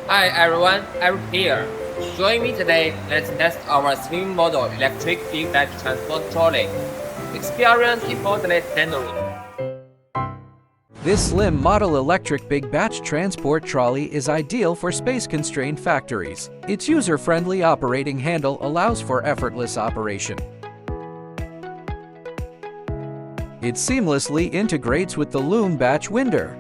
Hi everyone, Eric here. Join me today. Let's test our slim model electric big batch transport trolley. Experience effortless handling. This slim model electric big batch transport trolley is ideal for space-constrained factories. Its user-friendly operating handle allows for effortless operation. It seamlessly integrates with the loom batch winder.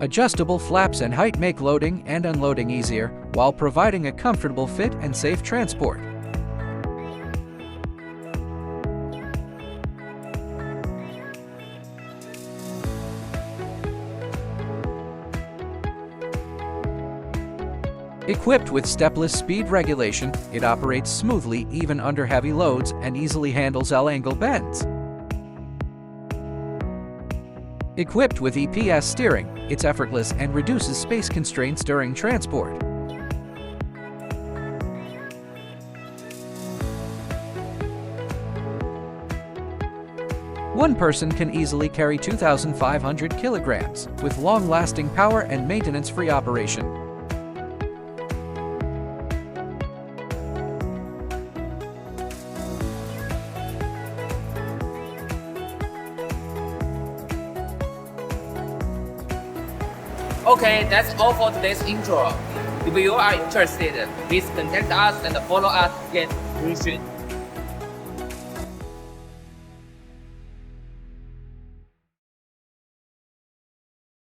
Adjustable flaps and height make loading and unloading easier, while providing a comfortable fit and safe transport. Equipped with stepless speed regulation, it operates smoothly even under heavy loads and easily handles L-angle bends. Equipped with EPS steering, it's effortless and reduces space constraints during transport. One person can easily carry 2,500 kilograms, with long-lasting power and maintenance-free operation. Okay, that's all for today's intro. If you are interested, please contact us and follow us again soon.